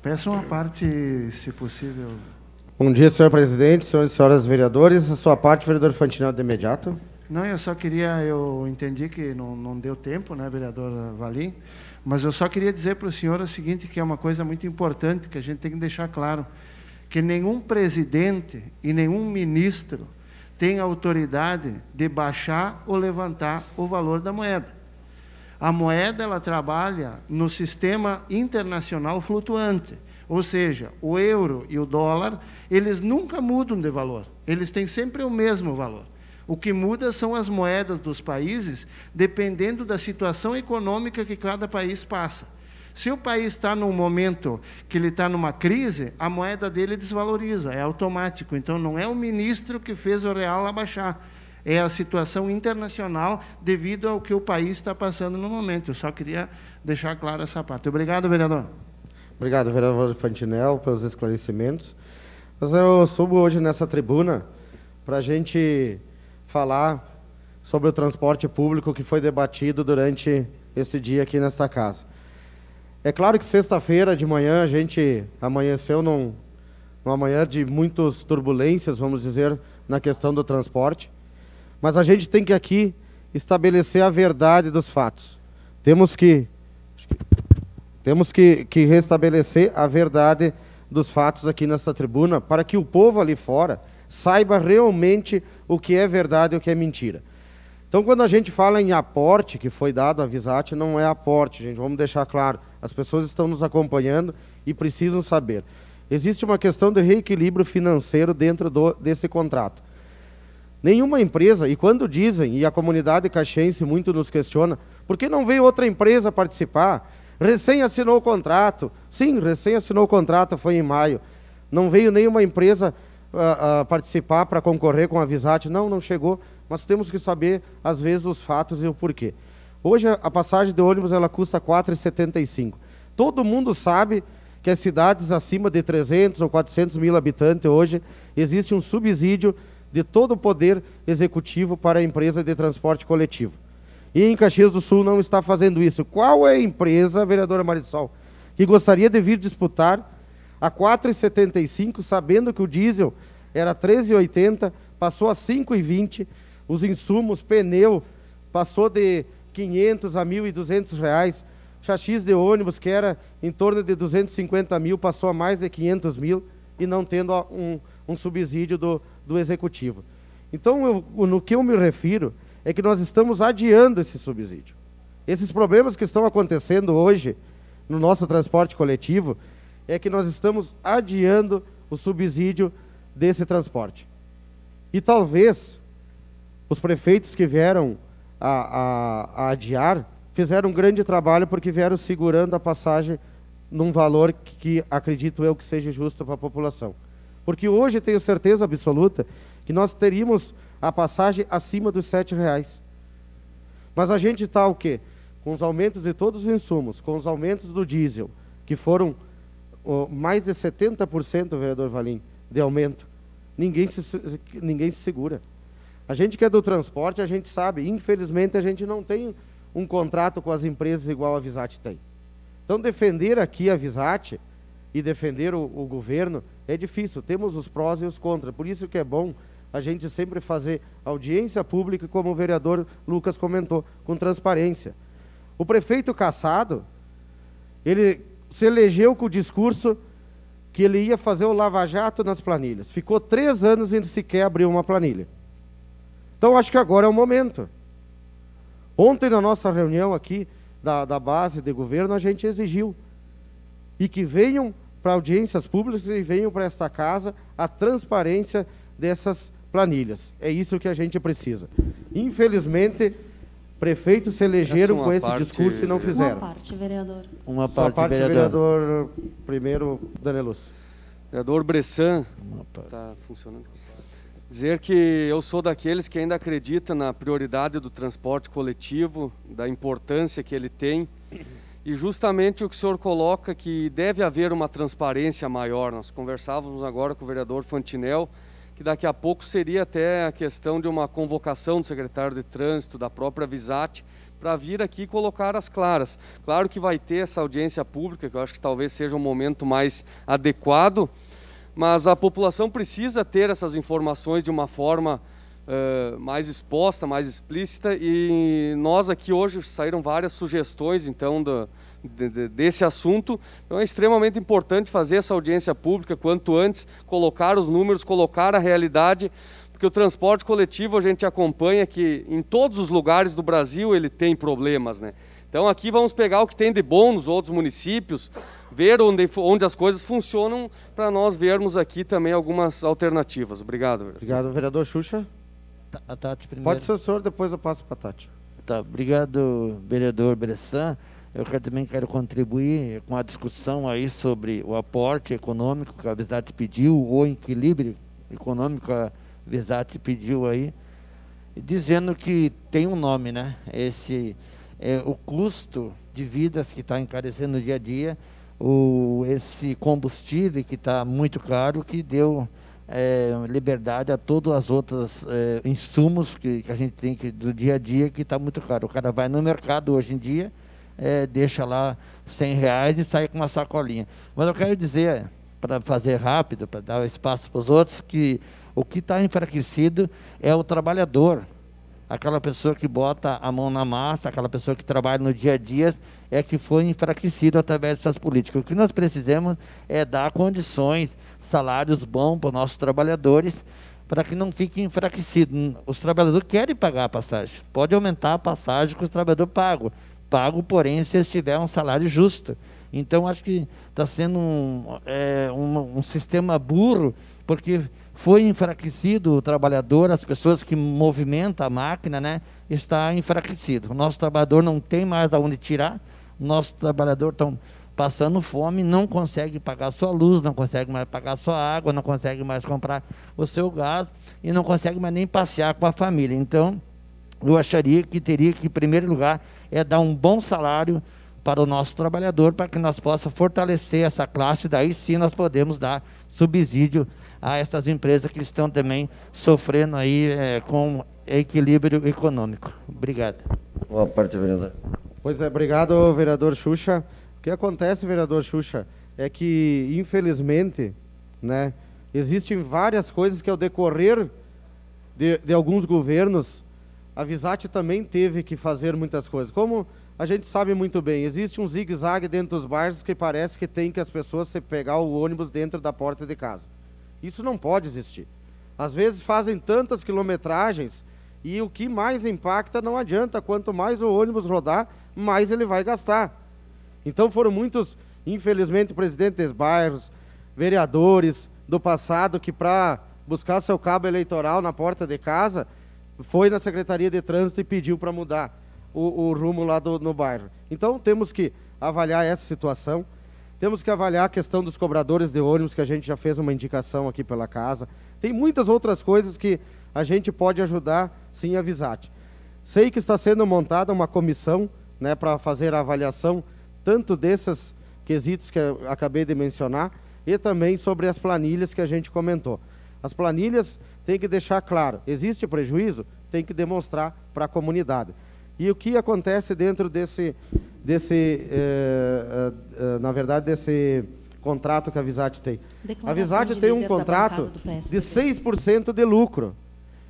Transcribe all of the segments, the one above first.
Peço uma parte, se possível. Bom dia, senhor presidente, senhores e senhoras vereadores. A sua parte, vereador Fantinel, de imediato. Não, eu entendi que não deu tempo, né, vereador Valim, mas eu só queria dizer para o senhor o seguinte, que é uma coisa muito importante, que a gente tem que deixar claro, que nenhum presidente e nenhum ministro tem autoridade de baixar ou levantar o valor da moeda. A moeda, ela trabalha no sistema internacional flutuante, ou seja, o euro e o dólar, eles nunca mudam de valor, eles têm sempre o mesmo valor. O que muda são as moedas dos países, dependendo da situação econômica que cada país passa. Se o país está num momento que ele está numa crise, a moeda dele desvaloriza, é automático. Então, não é o ministro que fez o real abaixar, é a situação internacional devido ao que o país está passando no momento. Eu só queria deixar claro essa parte. Obrigado, vereador. Obrigado, vereador Fantinel, pelos esclarecimentos. Mas eu subo hoje nessa tribuna para a gente falar sobre o transporte público que foi debatido durante esse dia aqui nesta casa. É claro que sexta-feira de manhã a gente amanheceu numa manhã de muitas turbulências, vamos dizer, na questão do transporte, mas a gente tem que aqui estabelecer a verdade dos fatos. Temos que restabelecer a verdade dos fatos aqui nessa tribuna para que o povo ali fora saiba realmente o que é verdade e o que é mentira. Então, quando a gente fala em aporte que foi dado à Visat, não é aporte, gente, vamos deixar claro. As pessoas estão nos acompanhando e precisam saber. Existe uma questão de reequilíbrio financeiro dentro desse contrato. Nenhuma empresa, e quando dizem, e a comunidade caxiense muito nos questiona, por que não veio outra empresa participar? Recém assinou o contrato. Sim, recém assinou o contrato, foi em maio. Não veio nenhuma empresa participar para concorrer com a Visat. Não chegou, mas temos que saber, às vezes, os fatos e o porquê. Hoje, a passagem de ônibus ela custa R$ 4,75. Todo mundo sabe que as cidades acima de 300 ou 400 mil habitantes, hoje, existe um subsídio de todo o poder executivo para a empresa de transporte coletivo. E em Caxias do Sul não está fazendo isso. Qual é a empresa, vereadora Marisol, que gostaria de vir disputar a R$ 4,75, sabendo que o diesel era R$ 13,80, passou a R$ 5,20, os insumos, pneu, passou de 500 a 1.200 reais, chassis de ônibus, que era em torno de 250 mil, passou a mais de 500 mil, e não tendo um subsídio do executivo. Então, no que eu me refiro, é que nós estamos adiando esse subsídio. Esses problemas que estão acontecendo hoje no nosso transporte coletivo, é que nós estamos adiando o subsídio desse transporte. E talvez os prefeitos que vieram a adiar fizeram um grande trabalho, porque vieram segurando a passagem num valor que acredito eu que seja justo para a população. Porque hoje tenho certeza absoluta que nós teríamos a passagem acima dos R$ 7,00. Mas a gente está o quê? Com os aumentos de todos os insumos, com os aumentos do diesel, que foram mais de 70%, vereador Valim, de aumento. Ninguém se segura. A gente que é do transporte, a gente sabe, infelizmente a gente não tem um contrato com as empresas igual a Visat tem. Então defender aqui a Visat e defender o governo é difícil, temos os prós e os contras, por isso que é bom a gente sempre fazer audiência pública, como o vereador Lucas comentou, com transparência. O prefeito Cassado, ele se elegeu com o discurso que ele ia fazer o lava-jato nas planilhas. Ficou 3 anos e sequer abriu uma planilha. Então, acho que agora é o momento. Ontem, na nossa reunião aqui, da base de governo, a gente exigiu. E que venham para audiências públicas e venham para esta casa a transparência dessas planilhas. É isso que a gente precisa. Infelizmente, prefeitos se elegeram com esse discurso e não fizeram. Uma parte, vereador. Uma parte, vereador. Primeiro, Danelus. Vereador Bressan, está funcionando. Dizer que eu sou daqueles que ainda acredita na prioridade do transporte coletivo, da importância que ele tem, e justamente o que o senhor coloca, que deve haver uma transparência maior. Nós conversávamos agora com o vereador Fantinel, que daqui a pouco seria até a questão de uma convocação do secretário de Trânsito, da própria Visat, para vir aqui colocar as claras. Claro que vai ter essa audiência pública, que eu acho que talvez seja um momento mais adequado, mas a população precisa ter essas informações de uma forma mais exposta, mais explícita, e nós aqui hoje saíram várias sugestões, então, desse assunto. Então é extremamente importante fazer essa audiência pública quanto antes, colocar os números, colocar a realidade, porque o transporte coletivo a gente acompanha que em todos os lugares do Brasil ele tem problemas, né? Então aqui vamos pegar o que tem de bom nos outros municípios, ver onde as coisas funcionam, para nós vermos aqui também algumas alternativas. Obrigado. Obrigado, vereador Xuxa. A Tati primeiro. Pode ser o senhor, depois eu passo para a Tati. Tá, obrigado, vereador Bressan. Eu também quero contribuir com a discussão aí sobre o aporte econômico que a Visat pediu, ou equilíbrio econômico que a Visat pediu aí, dizendo que tem um nome, né? Esse é o custo de vidas que está encarecendo no dia a dia, esse combustível que está muito caro, que deu liberdade a todos os outros insumos que a gente tem do dia a dia, que está muito caro. O cara vai no mercado hoje em dia, deixa lá R$100 e sai com uma sacolinha. Mas eu quero dizer, para fazer rápido, para dar espaço para os outros, que o que está enfraquecido é o trabalhador. Aquela pessoa que bota a mão na massa, aquela pessoa que trabalha no dia a dia, é que foi enfraquecido através dessas políticas. O que nós precisamos é dar condições, salários bons para os nossos trabalhadores, para que não fiquem enfraquecidos. Os trabalhadores querem pagar a passagem. Pode aumentar a passagem que os trabalhadores pagam. Pago, porém, se eles tiverem um salário justo. Então, acho que está sendo um sistema burro, porque foi enfraquecido o trabalhador, as pessoas que movimentam a máquina, né, está enfraquecido. O nosso trabalhador não tem mais de onde tirar, nossos trabalhadores estão passando fome, não consegue pagar sua luz, não consegue mais pagar sua água, não consegue mais comprar o seu gás e não consegue mais nem passear com a família. Então, eu acharia que teria que, em primeiro lugar, dar um bom salário para o nosso trabalhador, para que nós possamos fortalecer essa classe, daí sim nós podemos dar subsídio a essas empresas que estão também sofrendo aí com equilíbrio econômico. Obrigado. Boa parte, vereador. Pois é, obrigado, vereador Xuxa. O que acontece, vereador Xuxa, é que, infelizmente, né, existem várias coisas que, ao decorrer de alguns governos, a Visat também teve que fazer muitas coisas. Como a gente sabe muito bem, existe um zigue-zague dentro dos bairros que parece que tem que as pessoas se pegar o ônibus dentro da porta de casa. Isso não pode existir. Às vezes fazem tantas quilometragens e o que mais impacta não adianta. Quanto mais o ônibus rodar, mais ele vai gastar. Então foram muitos, infelizmente, presidentes de bairros, vereadores do passado que, para buscar seu cabo eleitoral na porta de casa, foi na Secretaria de Trânsito e pediu para mudar o rumo lá no bairro. Então temos que avaliar essa situação. Temos que avaliar a questão dos cobradores de ônibus, que a gente já fez uma indicação aqui pela casa. Tem muitas outras coisas que a gente pode ajudar, sim, a Visat. Sei que está sendo montada uma comissão, né, para fazer a avaliação tanto desses quesitos que eu acabei de mencionar e também sobre as planilhas que a gente comentou. As planilhas tem que deixar claro, existe prejuízo? Tem que demonstrar para a comunidade. E o que acontece dentro desse contrato que a Visat tem? A Visat tem um contrato de 6% de lucro.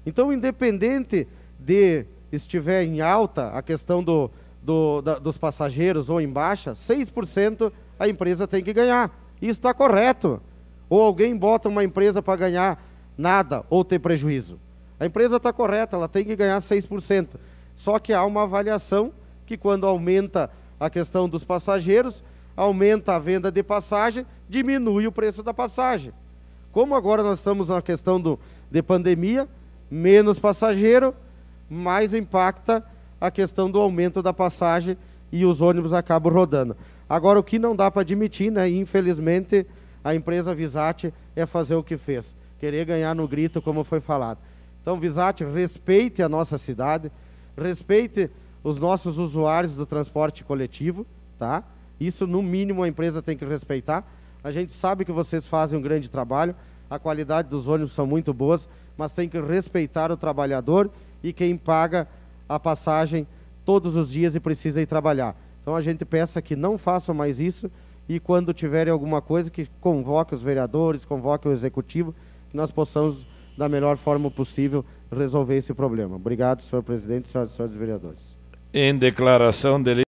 Então, independente de estiver em alta a questão dos passageiros ou em baixa, 6% a empresa tem que ganhar. Isso está correto. Ou alguém bota uma empresa para ganhar nada ou ter prejuízo. A empresa está correta, ela tem que ganhar 6%. Só que há uma avaliação que, quando aumenta a questão dos passageiros, aumenta a venda de passagem, diminui o preço da passagem. Como agora nós estamos na questão de pandemia, menos passageiro, mais impacta a questão do aumento da passagem e os ônibus acabam rodando. Agora, o que não dá para admitir, né, infelizmente, a empresa Visat é fazer o que fez, querer ganhar no grito, como foi falado. Então, Visat, respeite a nossa cidade, respeite os nossos usuários do transporte coletivo, tá? Isso, no mínimo, a empresa tem que respeitar. A gente sabe que vocês fazem um grande trabalho, a qualidade dos ônibus são muito boas, mas tem que respeitar o trabalhador e quem paga a passagem todos os dias e precisa ir trabalhar. Então a gente peça que não façam mais isso e quando tiverem alguma coisa que convoque os vereadores, convoque o executivo, que nós possamos, da melhor forma possível, resolver esse problema. Obrigado, senhor presidente, senhoras e senhores vereadores. Em declaração de